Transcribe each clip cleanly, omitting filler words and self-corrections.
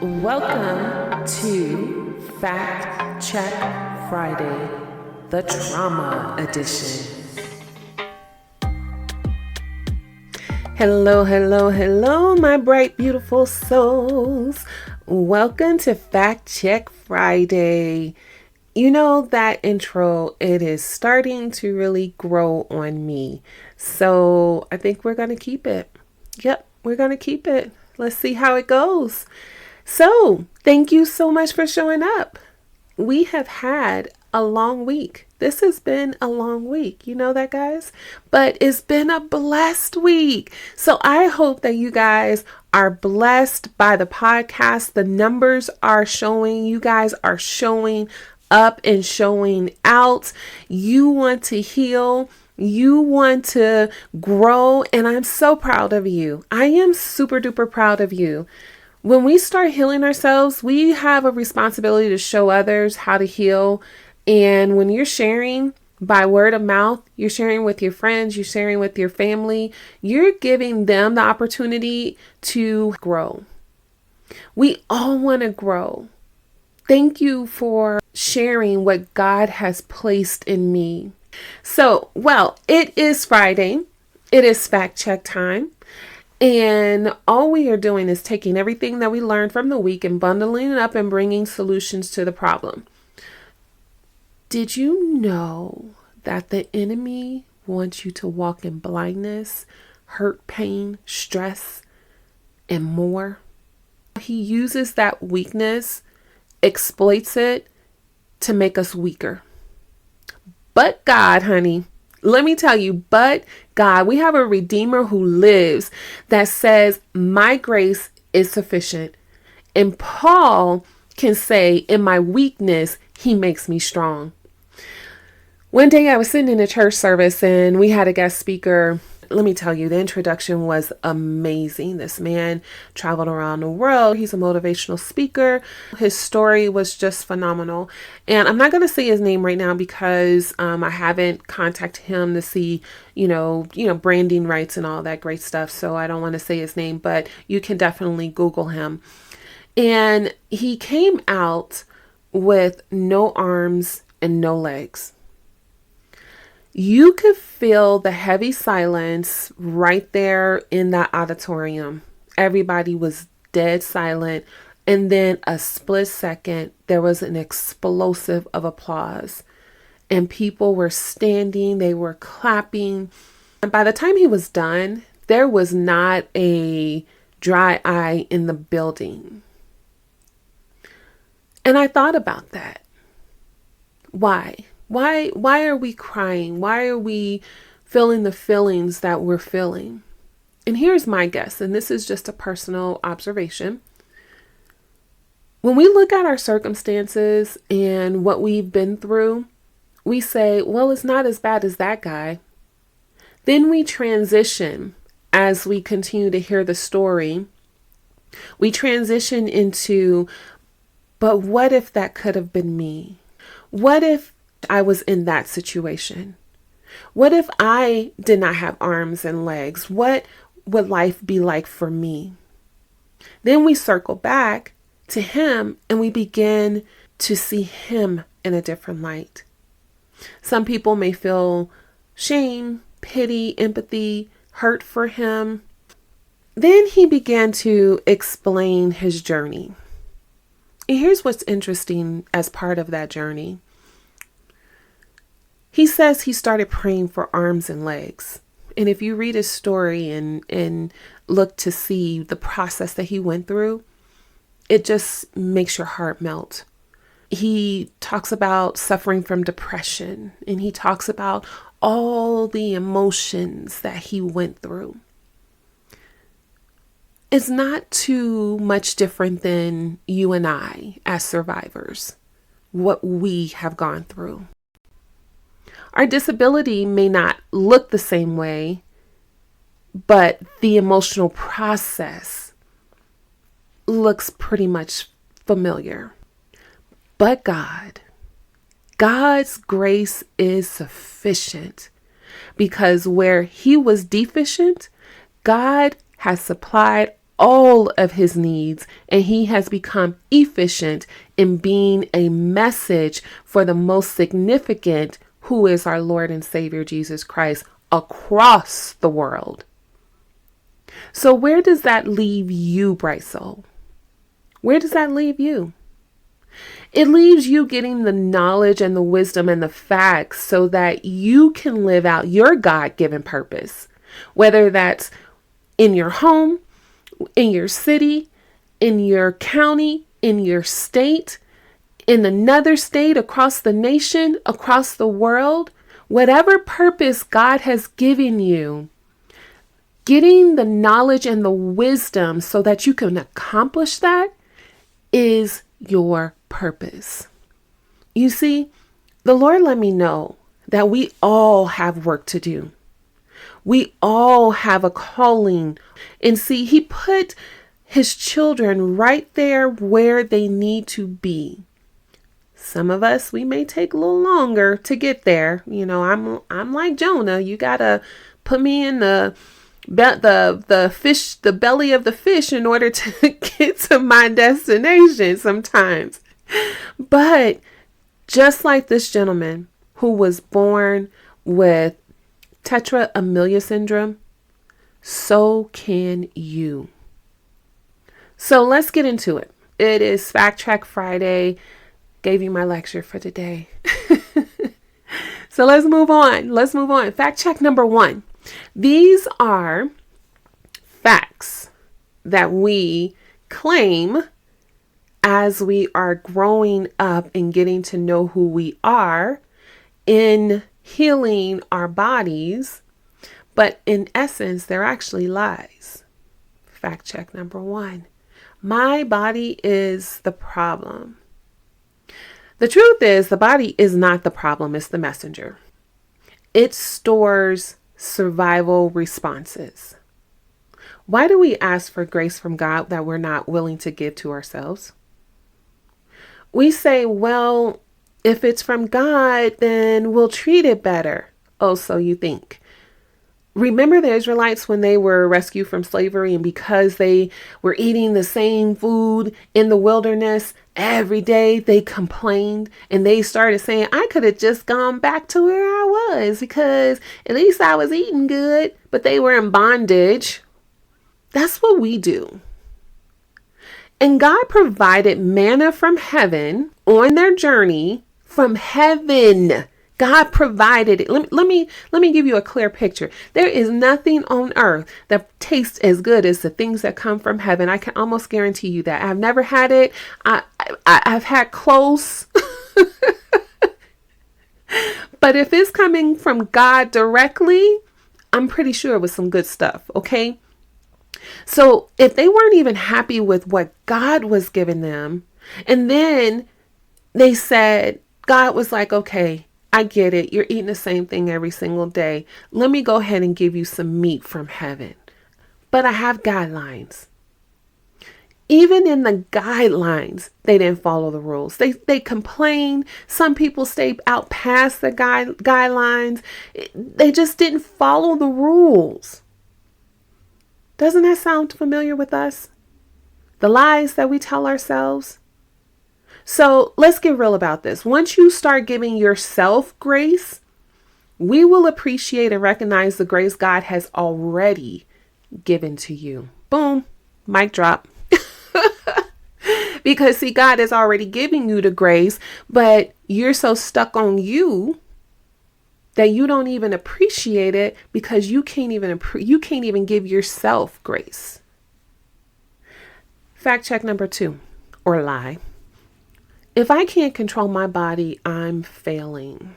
Welcome to Fact Check Friday, the Trauma Edition. Hello, my bright, beautiful souls. Welcome to Fact Check Friday. You know that intro, it is starting to really grow on me. So I think we're going to keep it. Yep, we're going to keep it. Let's see how it goes. So thank you so much for showing up. We have had a long week. This has been a long week. You know that, guys? But it's been a blessed week. So I hope that you guys are blessed by the podcast. The numbers are showing. You guys are showing up and showing out. You want to heal. You want to grow. And I'm so proud of you. I am super duper proud of you. When we start healing ourselves, we have a responsibility to show others how to heal. And when you're sharing by word of mouth, you're sharing with your friends, you're sharing with your family, you're giving them the opportunity to grow. We all want to grow. Thank you for sharing what God has placed in me. So, it is Friday. It is fact check time. And all we are doing is taking everything that we learned from the week and bundling it up and bringing solutions to the problem. Did you know that the enemy wants you to walk in blindness, hurt, pain, stress, and more? He uses that weakness, exploits it to make us weaker. But God, honey, let me tell you, but God, we have a Redeemer who lives that says, my grace is sufficient. And Paul can say, in my weakness, he makes me strong. One day I was sitting in a church service and we had a guest speaker. Let me tell you, the introduction was amazing. This man traveled around the world. He's a motivational speaker. His story was just phenomenal. And I'm not going to say his name right now because I haven't contacted him to see, branding rights and all that great stuff. So I don't want to say his name, but you can definitely Google him. And he came out with no arms and no legs. You could feel the heavy silence right there in that auditorium. Everybody was dead silent. And then a split second, there was an explosive of applause. And people were standing, they were clapping. And by the time he was done, there was not a dry eye in the building. And I thought about that. Why? Why are we crying? Why are we feeling the feelings that we're feeling? And here's my guess, and this is just a personal observation. When we look at our circumstances and what we've been through, we say, well, it's not as bad as that guy. Then we transition as we continue to hear the story. We transition into, but what if that could have been me? What if I was in that situation? What if I did not have arms and legs? What would life be like for me? Then we circle back to him and we begin to see him in a different light. Some people may feel shame, pity, empathy, hurt for him. Then he began to explain his journey. And here's what's interesting as part of that journey. He says he started praying for arms and legs. And if you read his story and look to see the process that he went through, it just makes your heart melt. He talks about suffering from depression, and he talks about all the emotions that he went through. It's not too much different than you and I as survivors, what we have gone through. Our disability may not look the same way, but the emotional process looks pretty much familiar. But God's grace is sufficient, because where he was deficient, God has supplied all of his needs, and he has become efficient in being a message for the most significant, who is our Lord and Savior Jesus Christ, across the world. So where does that leave you, bright soul? Where does that leave you? It leaves you getting the knowledge and the wisdom and the facts so that you can live out your God-given purpose, whether that's in your home, in your city, in your county, in your state, in another state, across the nation, across the world, whatever purpose God has given you, getting the knowledge and the wisdom so that you can accomplish that is your purpose. You see, the Lord let me know that we all have work to do. We all have a calling. And see, he put his children right there where they need to be. Some of us, we may take a little longer to get there. You know, I'm like Jonah. You gotta put me in the fish, the belly of the fish, in order to get to my destination sometimes. But just like this gentleman who was born with tetraamelia syndrome, so can you. So let's get into it. It is Fact Check Friday. Gave you my lecture for today. So let's move on. Fact check number 1. These are facts that we claim as we are growing up and getting to know who we are in healing our bodies, but in essence, they're actually lies. Fact check number 1. My body is the problem. The truth is, the body is not the problem, it's the messenger. It stores survival responses. Why do we ask for grace from God that we're not willing to give to ourselves? We say, well, if it's from God, then we'll treat it better. Oh, so you think. Remember the Israelites when they were rescued from slavery, and because they were eating the same food in the wilderness every day, they complained and they started saying, I could have just gone back to where I was because at least I was eating good, but they were in bondage. That's what we do. And God provided manna from heaven on their journey from heaven. God provided it. Let me give you a clear picture. There is nothing on earth that tastes as good as the things that come from heaven. I can almost guarantee you that. I've never had it. I've had close. But if it's coming from God directly, I'm pretty sure it was some good stuff. Okay. So if they weren't even happy with what God was giving them, and then they said, God was like, okay, I get it. You're eating the same thing every single day. Let me go ahead and give you some meat from heaven. But I have guidelines. Even in the guidelines, they didn't follow the rules. They complained. Some people stayed out past the guidelines. They just didn't follow the rules. Doesn't that sound familiar with us? The lies that we tell ourselves. So let's get real about this. Once you start giving yourself grace, we will appreciate and recognize the grace God has already given to you. Boom, mic drop. Because see, God is already giving you the grace, but you're so stuck on you that you don't even appreciate it because you can't even give yourself grace. Fact check number 2, or lie. If I can't control my body, I'm failing.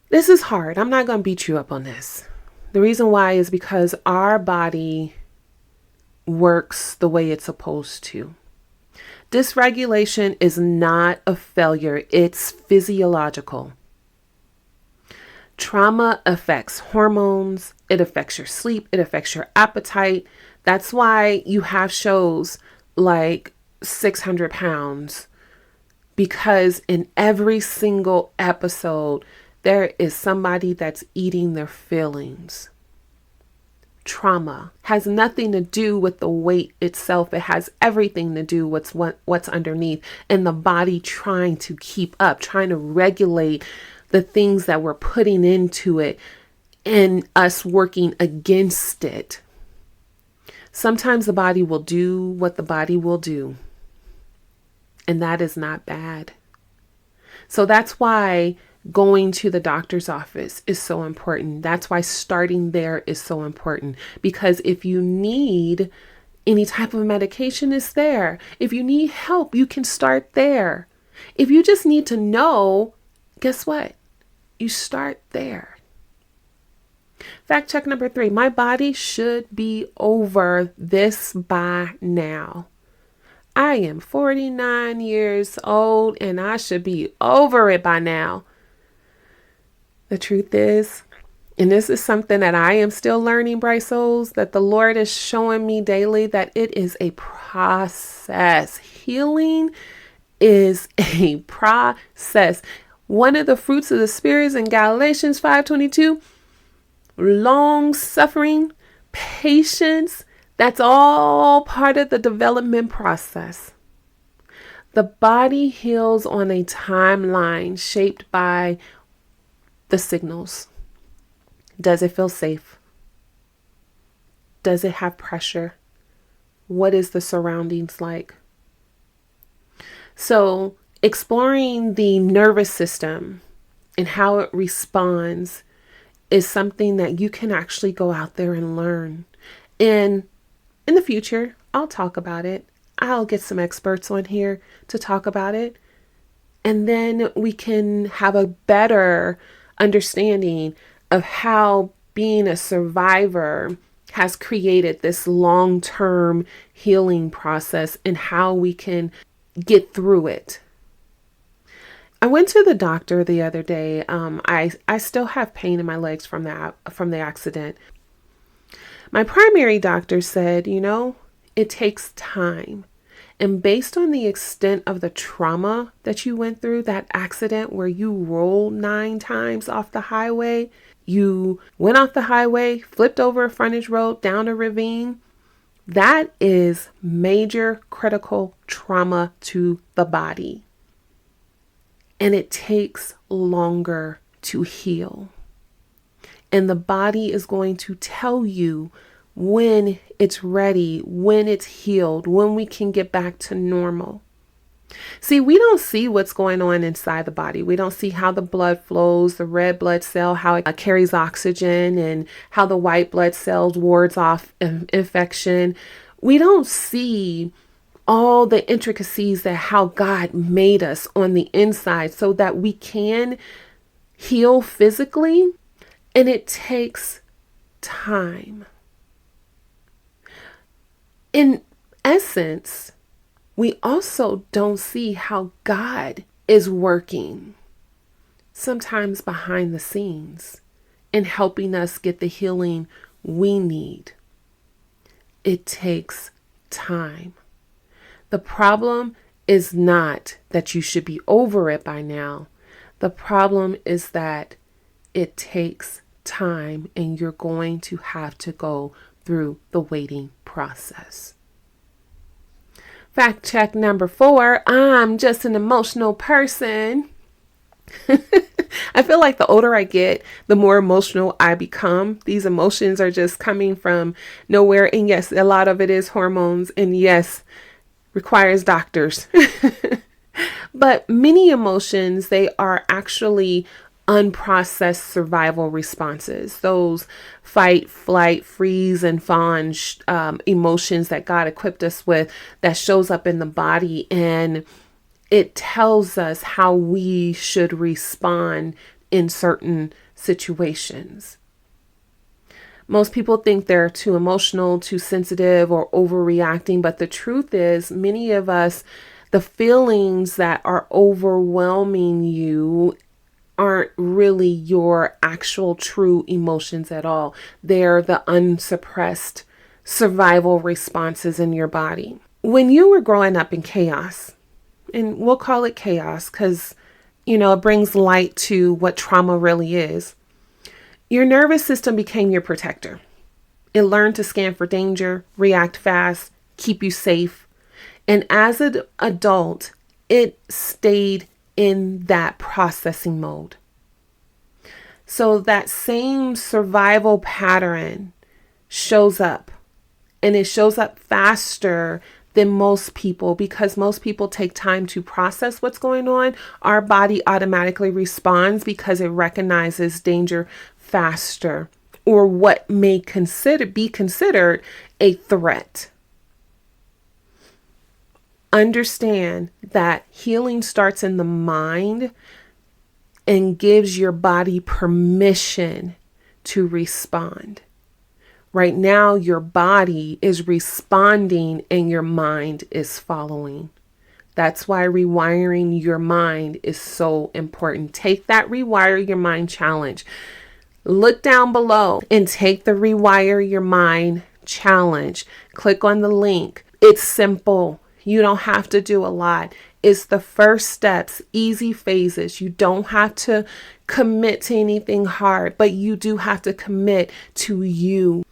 This is hard. I'm not going to beat you up on this. The reason why is because our body works the way it's supposed to. Dysregulation is not a failure. It's physiological. Trauma affects hormones. It affects your sleep. It affects your appetite. That's why you have shows like 600 pounds, because in every single episode, there is somebody that's eating their feelings. trauma. Has nothing to do with the weight itself. It has everything to do with what's underneath, and the body trying to keep up, trying to regulate the things that we're putting into it and us working against it. Sometimes the body will do what the body will do, and that is not bad. So that's why going to the doctor's office is so important. That's why starting there is so important, because if you need any type of medication, it's there. If you need help, you can start there. If you just need to know, guess what? You start there. Fact check number 3, my body should be over this by now. I am 49 years old and I should be over it by now. The truth is, and this is something that I am still learning, bright souls, that the Lord is showing me daily, that it is a process. Healing is a process. One of the fruits of the Spirit in Galatians 5:22, long suffering, patience, that's all part of the development process. The body heals on a timeline shaped by the signals. Does it feel safe? Does it have pressure? What is the surroundings like? So, exploring the nervous system and how it responds is something that you can actually go out there and learn. And in the future, I'll talk about it. I'll get some experts on here to talk about it. And then we can have a better understanding of how being a survivor has created this long-term healing process and how we can get through it. I went to the doctor the other day. I still have pain in my legs from the accident. My primary doctor said, it takes time. And based on the extent of the trauma that you went through, that accident where you rolled 9 times off the highway, you went off the highway, flipped over a frontage road, down a ravine, that is major critical trauma to the body. And it takes longer to heal. And the body is going to tell you when it's ready, when it's healed, when we can get back to normal. See, we don't see what's going on inside the body. We don't see how the blood flows, the red blood cell, how it carries oxygen, and how the white blood cells wards off infection. We don't see all the intricacies that how God made us on the inside so that we can heal physically, and it takes time. In essence, we also don't see how God is working, sometimes behind the scenes, in helping us get the healing we need. It takes time. The problem is not that you should be over it by now. The problem is that it takes time and you're going to have to go through the waiting process. Fact check number 4, I'm just an emotional person. I feel like the older I get, the more emotional I become. These emotions are just coming from nowhere. And yes, a lot of it is hormones. And yes, requires doctors. But many emotions, they are actually unprocessed survival responses. Those fight, flight, freeze, and fawn emotions that God equipped us with, that shows up in the body, and it tells us how we should respond in certain situations. Most people think they're too emotional, too sensitive, or overreacting, but the truth is, many of us, the feelings that are overwhelming you aren't really your actual true emotions at all. They're the unsuppressed survival responses in your body. When you were growing up in chaos, and we'll call it chaos because, it brings light to what trauma really is, your nervous system became your protector. It learned to scan for danger, react fast, keep you safe. And as an adult, it stayed in that processing mode. So that same survival pattern shows up, and it shows up faster than most people because most people take time to process what's going on. Our body automatically responds because it recognizes danger faster or what may be considered a threat. Understand that healing starts in the mind and gives your body permission to respond. Right now, your body is responding and your mind is following. That's why rewiring your mind is so important. Take that Rewire Your Mind challenge. Look down below and take the Rewire Your Mind challenge. Click on the link. It's simple. You don't have to do a lot. It's the first steps, easy phases. You don't have to commit to anything hard, but you do have to commit to you.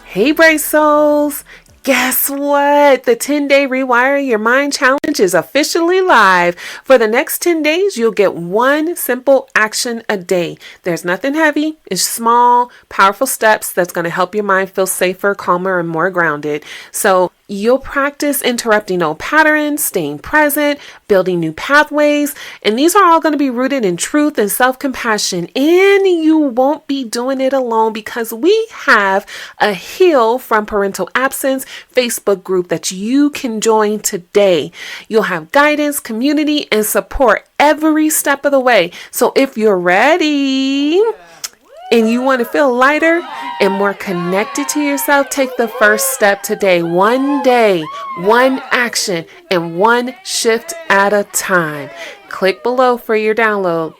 Hey, Bright Souls. Guess what? The 10-day Rewire Your Mind challenge is officially live. For the next 10 days, you'll get one simple action a day. There's nothing heavy. It's small, powerful steps that's going to help your mind feel safer, calmer, and more grounded. So you'll practice interrupting old patterns, staying present, building new pathways, and these are all going to be rooted in truth and self-compassion. And you won't be doing it alone because we have a Heal from Parental Absence Facebook group that you can join today. You'll have guidance, community, and support every step of the way. So if you're ready and you want to feel lighter and more connected to yourself, take the first step today. One day, one action, and one shift at a time. Click below for your download.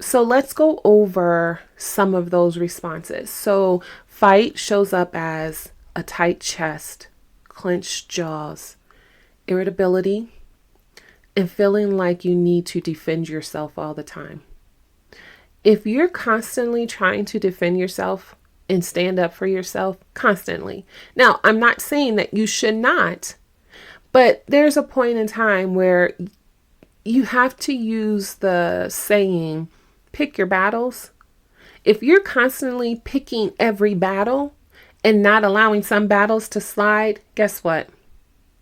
So let's go over some of those responses. So fight shows up as a tight chest, clenched jaws, irritability, and feeling like you need to defend yourself all the time. If you're constantly trying to defend yourself and stand up for yourself constantly. Now, I'm not saying that you should not, but there's a point in time where you have to use the saying, pick your battles. If you're constantly picking every battle and not allowing some battles to slide, guess what?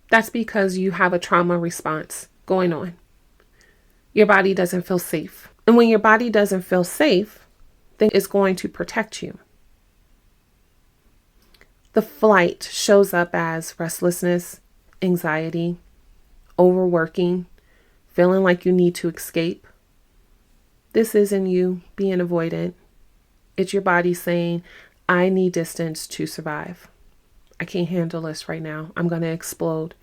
That's because you have a trauma response going on. Your body doesn't feel safe. And when your body doesn't feel safe, then it's going to protect you. The flight shows up as restlessness, anxiety, overworking, feeling like you need to escape. This isn't you being avoidant. It's your body saying, I need distance to survive. I can't handle this right now. I'm going to explode.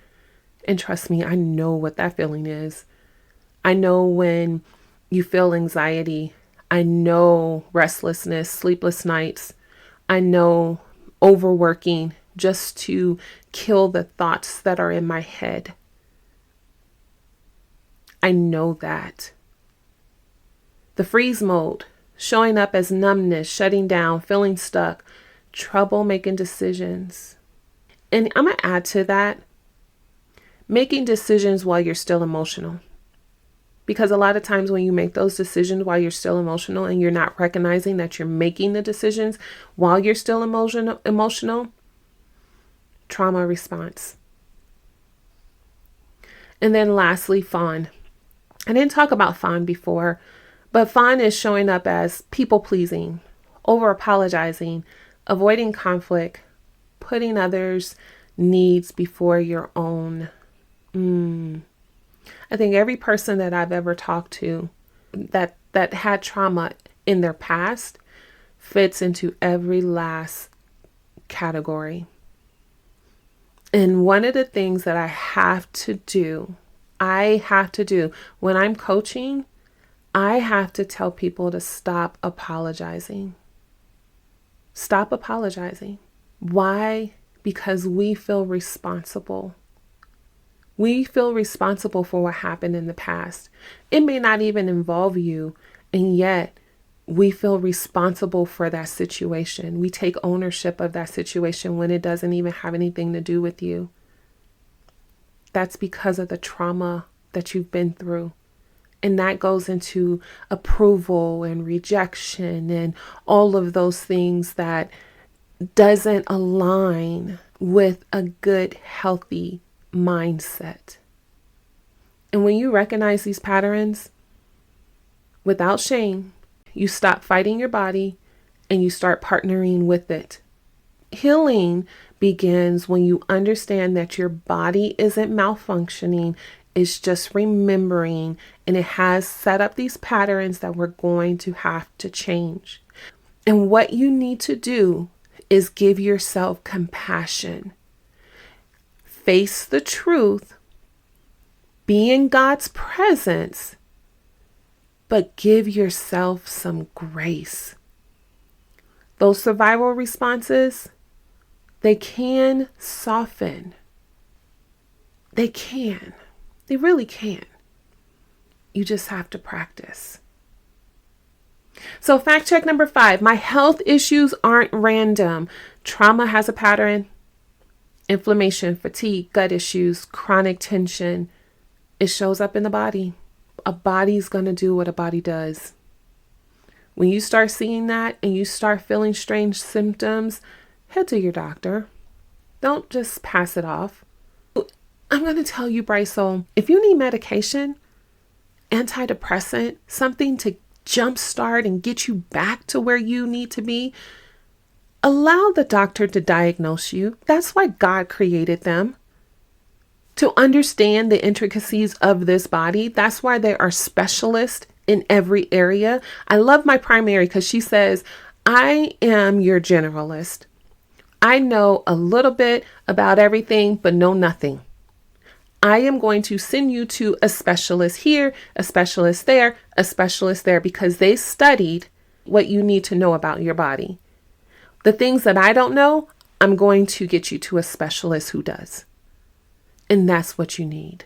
And trust me, I know what that feeling is. I know when you feel anxiety. I know restlessness, sleepless nights. I know overworking just to kill the thoughts that are in my head. I know that. The freeze mode, showing up as numbness, shutting down, feeling stuck, trouble making decisions. And I'm going to add to that, making decisions while you're still emotional. Because a lot of times when you make those decisions while you're still emotional and you're not recognizing that you're making the decisions while you're still emotional, trauma response. And then lastly, fawn. I didn't talk about fawn before, but fawn is showing up as people pleasing, over apologizing, avoiding conflict, putting others' needs before your own. I think every person that I've ever talked to that had trauma in their past fits into every last category. And one of the things that I have to do when I'm coaching, I have to tell people to stop apologizing. Stop apologizing. Why? Because we feel responsible. We feel responsible for what happened in the past. It may not even involve you, and yet we feel responsible for that situation. We take ownership of that situation when it doesn't even have anything to do with you. That's because of the trauma that you've been through. And that goes into approval and rejection and all of those things that doesn't align with a good, healthy mindset. And when you recognize these patterns, without shame, you stop fighting your body and you start partnering with it. Healing begins when you understand that your body isn't malfunctioning. It's just remembering, and it has set up these patterns that we're going to have to change. And what you need to do is give yourself compassion. Face the truth. Be in God's presence, but give yourself some grace. Those survival responses, they can soften. They can. They really can. You just have to practice. So fact check number 5, my health issues aren't random. Trauma has a pattern. Inflammation, fatigue, gut issues, chronic tension. It shows up in the body. A body's going to do what a body does. When you start seeing that and you start feeling strange symptoms, head to your doctor. Don't just pass it off. I'm going to tell you, Bright Soul, if you need medication, antidepressant, something to jumpstart and get you back to where you need to be, allow the doctor to diagnose you. That's why God created them. To understand the intricacies of this body. That's why they are specialists in every area. I love my primary because she says, I am your generalist. I know a little bit about everything, but know nothing. I am going to send you to a specialist here, a specialist there, a specialist there, because they studied what you need to know about your body. The things that I don't know, I'm going to get you to a specialist who does. And that's what you need.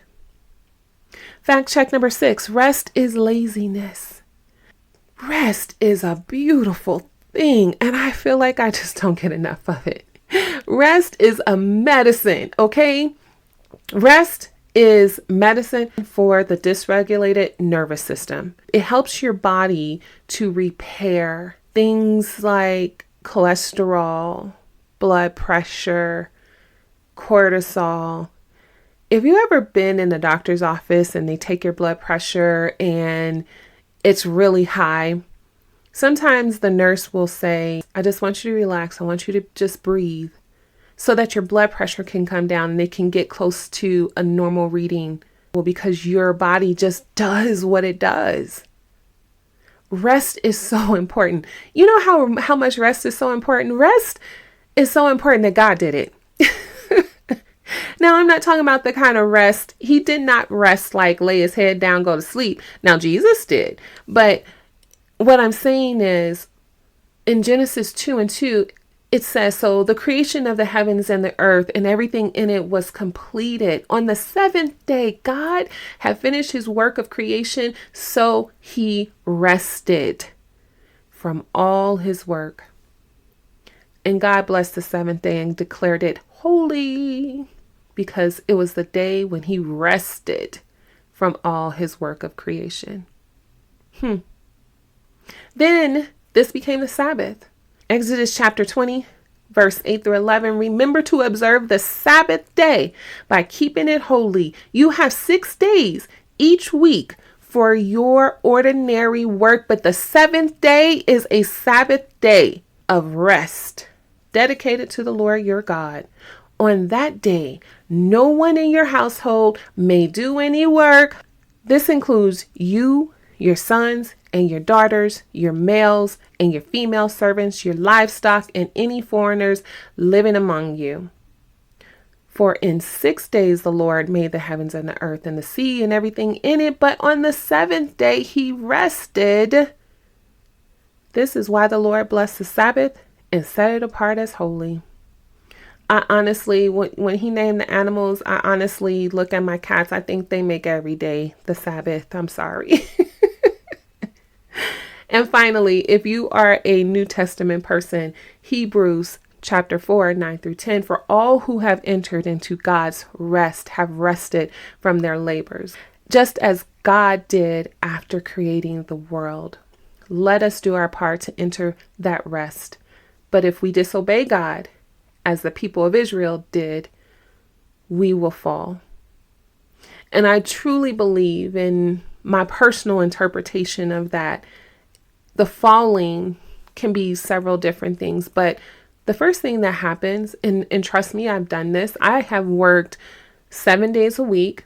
Fact check number 6, rest is laziness. Rest is a beautiful thing, and I feel like I just don't get enough of it. Rest is a medicine, okay? Rest is medicine for the dysregulated nervous system. It helps your body to repair things like cholesterol, blood pressure, cortisol. If you ever been in the doctor's office and they take your blood pressure and it's really high, sometimes the nurse will say, I just want you to relax. I want you to just breathe so that your blood pressure can come down and it can get close to a normal reading. Well, because your body just does what it does. Rest is so important. You know how much rest is so important? Rest is so important that God did it. Now, I'm not talking about the kind of rest. He did not rest like lay his head down, go to sleep. Now, Jesus did. But what I'm saying is in Genesis 2:2, it says, so the creation of the heavens and the earth and everything in it was completed. On the 7th day, God had finished his work of creation, so he rested from all his work. And God blessed the 7th day and declared it holy, because it was the day when he rested from all his work of creation. Then this became the Sabbath. Exodus chapter 20, verse 8 through 11. Remember to observe the Sabbath day by keeping it holy. You have 6 days each week for your ordinary work, but the 7th day is a Sabbath day of rest dedicated to the Lord your God. On that day, no one in your household may do any work. This includes you, your sons and your daughters, your males and your female servants, your livestock, and any foreigners living among you. For in 6 days the Lord made the heavens and the earth and the sea and everything in it, but on the 7th day he rested. This is why the Lord blessed the Sabbath and set it apart as holy. I honestly, when he named the animals, I honestly look at my cats. I think they make every day the Sabbath. I'm sorry. And finally, if you are a New Testament person, Hebrews chapter 4, 9 through 10, for all who have entered into God's rest have rested from their labors, just as God did after creating the world. Let us do our part to enter that rest. But if we disobey God, as the people of Israel did, we will fall. And I truly believe, in my personal interpretation of that, the falling can be several different things. But the first thing that happens, and trust me, I've done this. I have worked 7 days a week.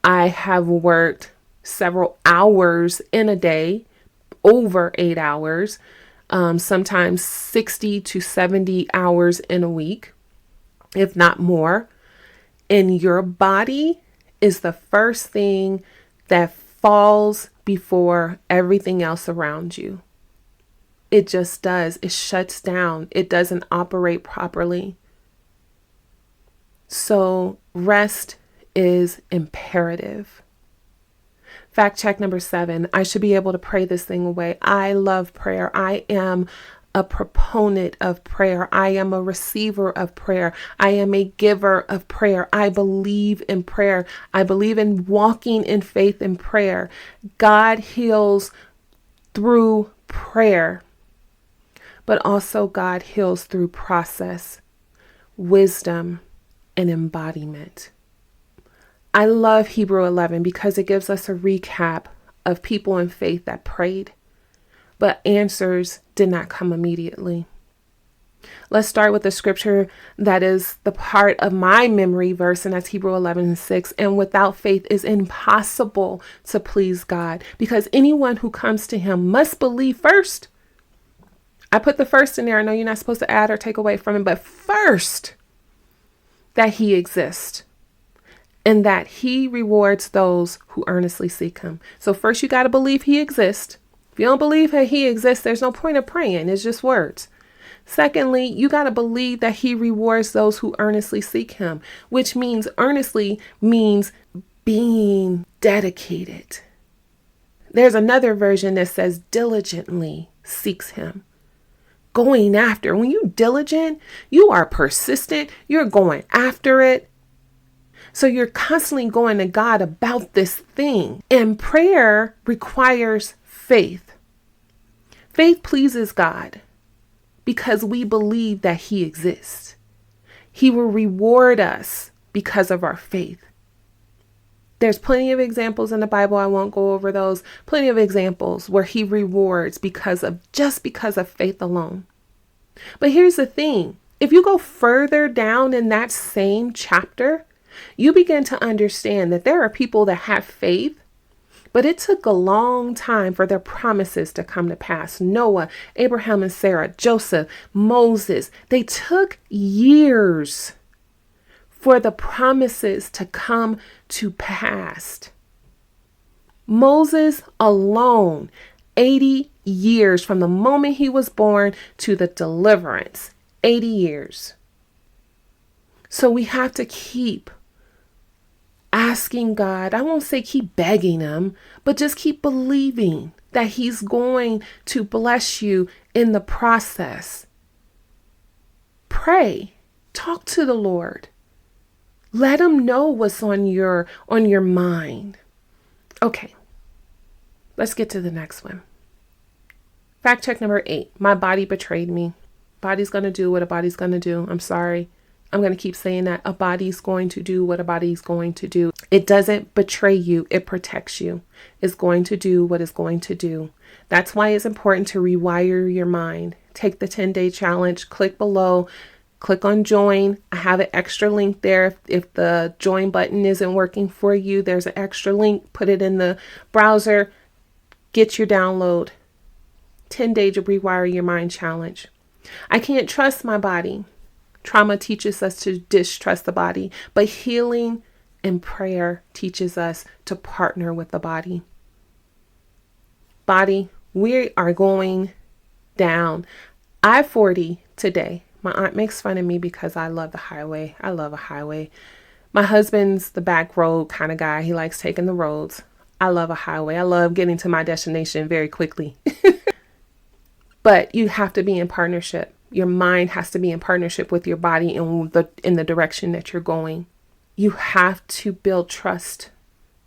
I have worked several hours in a day, over 8 hours, sometimes 60 to 70 hours in a week, if not more. And your body is the first thing that falls before everything else around you. It just does. It shuts down. It doesn't operate properly. So rest is imperative. Fact check number 7. I should be able to pray this thing away. I love prayer. I am a proponent of prayer. I am a receiver of prayer. I am a giver of prayer. I believe in prayer. I believe in walking in faith in prayer. God heals through prayer, but also God heals through process, wisdom, and embodiment. I love Hebrew 11 because it gives us a recap of people in faith that prayed, but answers did not come immediately. Let's start with the scripture that is the part of my memory verse, and that's Hebrew 11:6. And without faith is impossible to please God, because anyone who comes to him must believe first. I put the first in there. I know you're not supposed to add or take away from him, but first, that he exists and that he rewards those who earnestly seek him. So first you got to believe he exists. If you don't believe that he exists, there's no point of praying. It's just words. Secondly, you got to believe that he rewards those who earnestly seek him, which means earnestly means being dedicated. There's another version that says diligently seeks him. Going after. When you diligent, you are persistent. You're going after it. So you're constantly going to God about this thing. And prayer requires faith. Faith pleases God because we believe that he exists. He will reward us because of our faith. There's plenty of examples in the Bible. I won't go over those. Plenty of examples where he rewards because of faith alone. But here's the thing. If you go further down in that same chapter, you begin to understand that there are people that have faith, but it took a long time for their promises to come to pass. Noah, Abraham and Sarah, Joseph, Moses, they took years for the promises to come to pass. Moses alone, 80 years from the moment he was born to the deliverance, 80 years. So we have to keep asking God. I won't say keep begging him, but just keep believing that he's going to bless you in the process. Pray, talk to the Lord. Let him know what's on your mind. Okay, let's get to the next one. Fact check number 8. My body betrayed me. Body's going to do what a body's going to do. I'm sorry. I'm going to keep saying that. A body's going to do what a body's going to do. It doesn't betray you. It protects you. It's going to do what it's going to do. That's why it's important to rewire your mind. Take the 10-day challenge. Click below. Click on join. I have an extra link there. If the join button isn't working for you, there's an extra link. Put it in the browser. Get your download. 10-day to rewire your mind challenge. I can't trust my body. Trauma teaches us to distrust the body, but healing and prayer teaches us to partner with the body. Body, we are going down I-40 today. My aunt makes fun of me because I love the highway. I love a highway. My husband's the back road kind of guy. He likes taking the roads. I love a highway. I love getting to my destination very quickly. but you have to be in partnership. Your mind has to be in partnership with your body in the direction that you're going. You have to build trust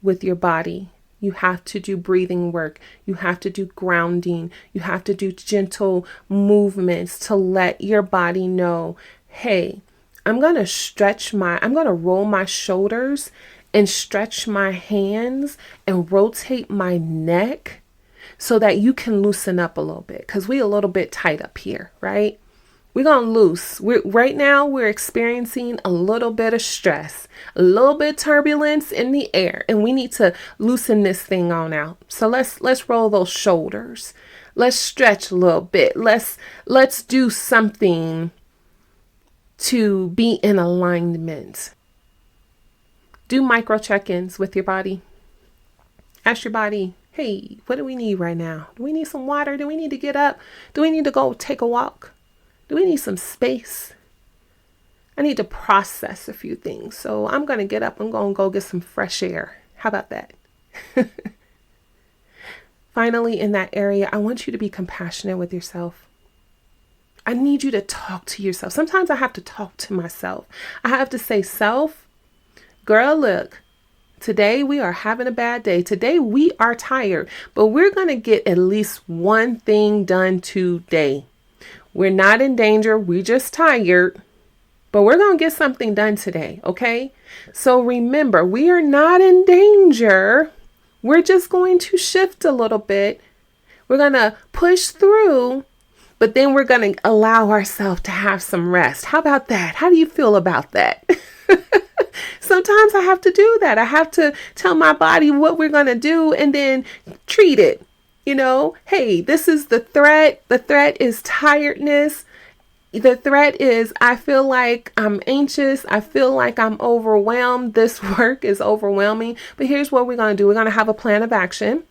with your body. You have to do breathing work. You have to do grounding. You have to do gentle movements to let your body know, hey, I'm going to roll my shoulders and stretch my hands and rotate my neck so that you can loosen up a little bit, because we're a little bit tight up here, right? We're going to loose. Right now we're experiencing a little bit of stress, a little bit of turbulence in the air, and we need to loosen this thing on out. So let's roll those shoulders. Let's stretch a little bit. Let's do something to be in alignment. Do micro check-ins with your body. Ask your body, hey, what do we need right now? Do we need some water? Do we need to get up? Do we need to go take a walk? Do we need some space? I need to process a few things. So I'm going to get up. I'm going to go get some fresh air. How about that? Finally, in that area, I want you to be compassionate with yourself. I need you to talk to yourself. Sometimes I have to talk to myself. I have to say, self, girl, look, today we are having a bad day. Today we are tired, but we're going to get at least one thing done today. We're not in danger. We're just tired, but we're going to get something done today. Okay. So remember, we are not in danger. We're just going to shift a little bit. We're going to push through, but then we're going to allow ourselves to have some rest. How about that? How do you feel about that? Sometimes I have to do that. I have to tell my body what we're going to do and then treat it. You know, hey, this is the threat. The threat is tiredness. The threat is I feel like I'm anxious. I feel like I'm overwhelmed. This work is overwhelming. But here's what we're going to do. We're going to have a plan of action.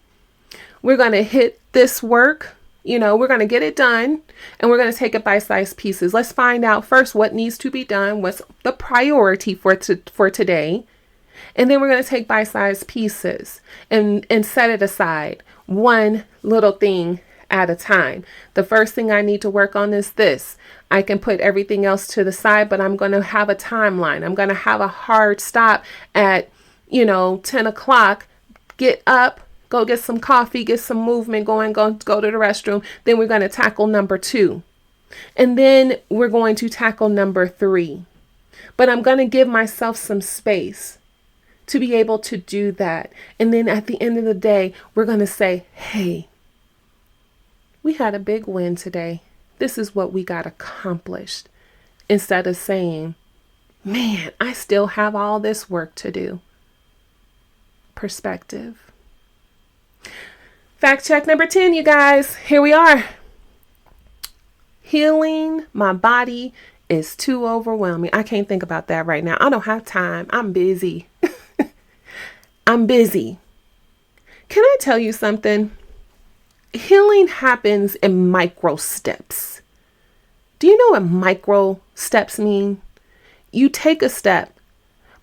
We're going to hit this work. We're going to get it done, and we're going to take it bite-sized pieces. Let's find out first what needs to be done. What's the priority for today? And then we're going to take bite-sized pieces and set it aside, one little thing at a time. The first thing I need to work on is this. I can put everything else to the side, but I'm going to have a timeline. I'm going to have a hard stop at, 10 o'clock, get up, go get some coffee, get some movement going, go to the restroom. Then we're going to tackle number 2. And then we're going to tackle number 3. But I'm going to give myself some space to be able to do that. And then at the end of the day, we're going to say, hey, we had a big win today. This is what we got accomplished. Instead of saying, man, I still have all this work to do. Perspective. Fact check number 10, you guys. Here we are. Healing my body is too overwhelming. I can't think about that right now. I don't have time. I'm busy. I'm busy. Can I tell you something? Healing happens in micro steps. Do you know what micro steps mean? You take a step,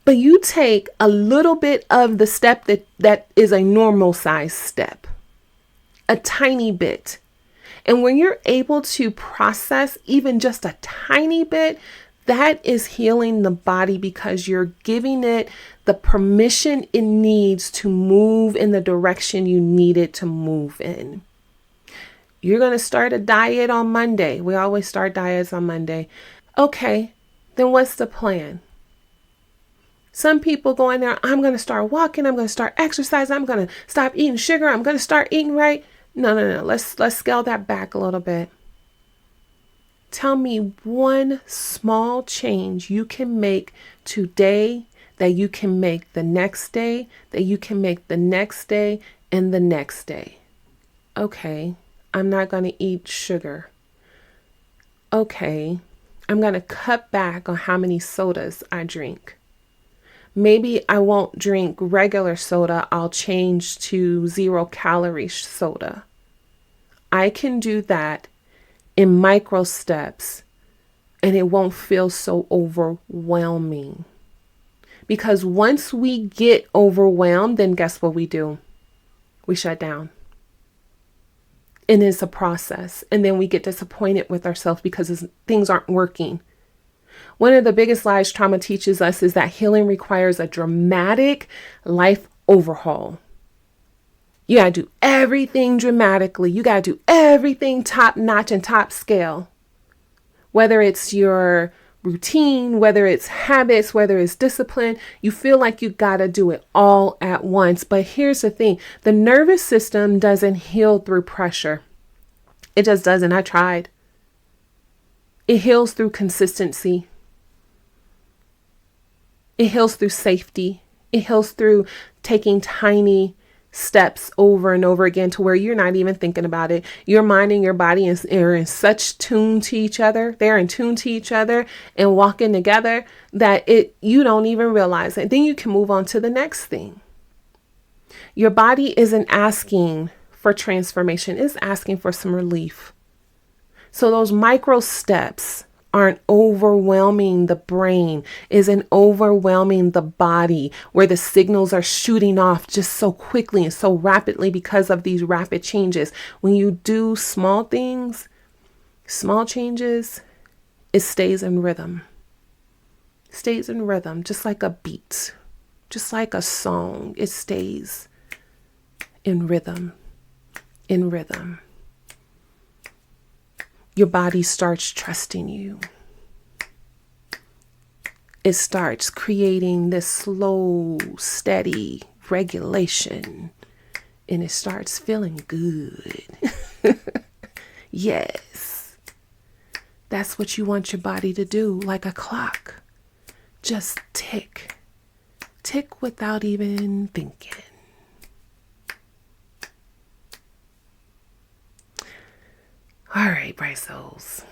but you take a little bit of the step that is a normal size step, a tiny bit. And when you're able to process even just a tiny bit, that is healing the body, because you're giving it the permission it needs to move in the direction you need it to move in. You're going to start a diet on Monday. We always start diets on Monday. Okay, then what's the plan? Some people go in there, I'm going to start walking. I'm going to start exercising. I'm going to stop eating sugar. I'm going to start eating right. No. Let's scale that back a little bit. Tell me one small change you can make today, that you can make the next day, that you can make the next day and the next day. Okay, I'm not going to eat sugar. Okay, I'm going to cut back on how many sodas I drink. Maybe I won't drink regular soda. I'll change to 0-calorie soda. I can do that in micro steps, and it won't feel so overwhelming. Because once we get overwhelmed, then guess what we do? We shut down. And it's a process. And then we get disappointed with ourselves because things aren't working. One of the biggest lies trauma teaches us is that healing requires a dramatic life overhaul. You got to do everything dramatically. You got to do everything top notch and top scale. Whether it's your routine, whether it's habits, whether it's discipline, you feel like you got to do it all at once. But here's the thing. The nervous system doesn't heal through pressure. It just doesn't. I tried. It heals through consistency. It heals through safety. It heals through taking tiny steps over and over again to where you're not even thinking about it. Your mind and your body are in such tune to each other. They're in tune to each other and walking together that you don't even realize it. Then you can move on to the next thing. Your body isn't asking for transformation. It's asking for some relief. So those micro steps aren't overwhelming the brain, isn't overwhelming the body, where the signals are shooting off just so quickly and so rapidly because of these rapid changes. When you do small things, small changes, it stays in rhythm. Stays in rhythm, just like a beat, just like a song. It stays in rhythm, in rhythm. Your body starts trusting you. It starts creating this slow, steady regulation, and it starts feeling good. Yes. That's what you want your body to do, like a clock. Just tick. Tick without even thinking. All right, bright souls.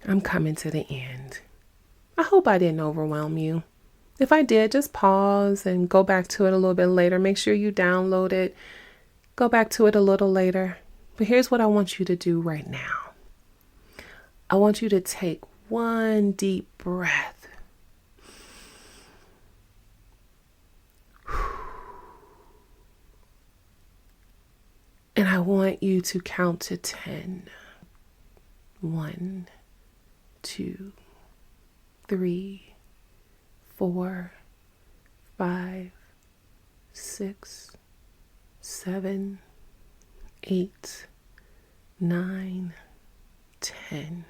I'm coming to the end. I hope I didn't overwhelm you. If I did, just pause and go back to it a little bit later. Make sure you download it. Go back to it a little later. But here's what I want you to do right now. I want you to take one deep breath. And I want you to count to 10. 1, 2, 3, 4, 5, 6, 7, 8, 9, 10.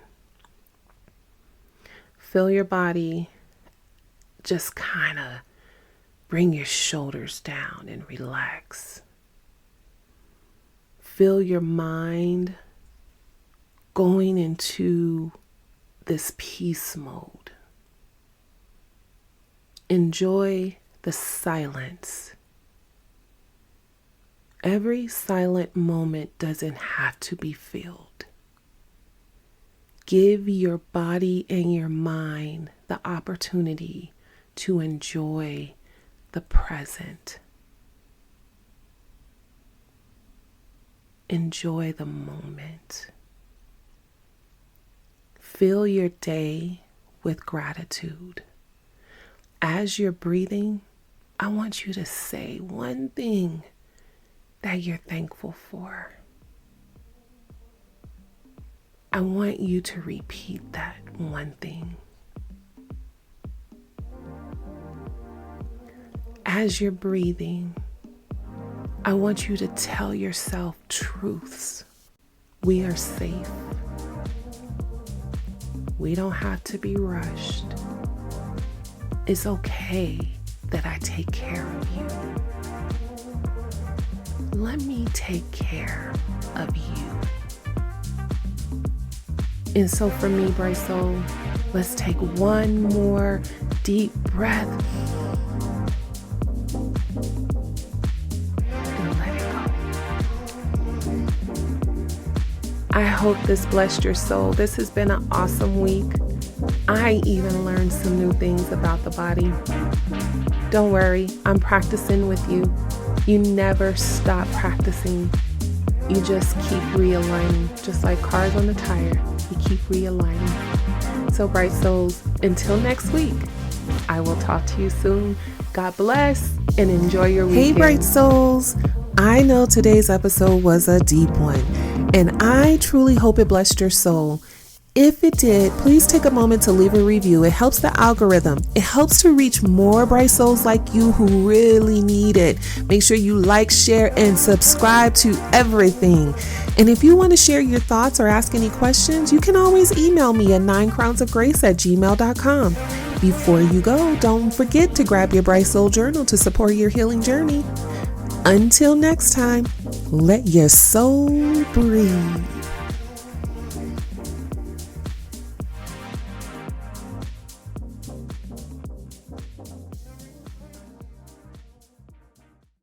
Feel your body just kind of bring your shoulders down and relax. Feel your mind going into this peace mode. Enjoy the silence. Every silent moment doesn't have to be filled. Give your body and your mind the opportunity to enjoy the present. Enjoy the moment. Fill your day with gratitude. As you're breathing, I want you to say one thing that you're thankful for. I want you to repeat that one thing. As you're breathing, I want you to tell yourself truths. We are safe. We don't have to be rushed. It's okay that I take care of you. Let me take care of you. And so for me, bright soul, let's take one more deep breath. I hope this blessed your soul. This has been an awesome week. I even learned some new things about the body. Don't worry, I'm practicing with you. You never stop practicing. You just keep realigning, just like cars on the tire. You keep realigning. So bright souls, until next week, I will talk to you soon. God bless and enjoy your weekend. Hey bright souls. I know today's episode was a deep one, and I truly hope it blessed your soul. If it did, please take a moment to leave a review. It helps the algorithm. It helps to reach more bright souls like you who really need it. Make sure you like, share, and subscribe to everything. And if you want to share your thoughts or ask any questions, you can always email me at 9crownsofgrace@gmail.com. Before you go, don't forget to grab your Bright Soul Journal to support your healing journey. Until next time, let your soul breathe.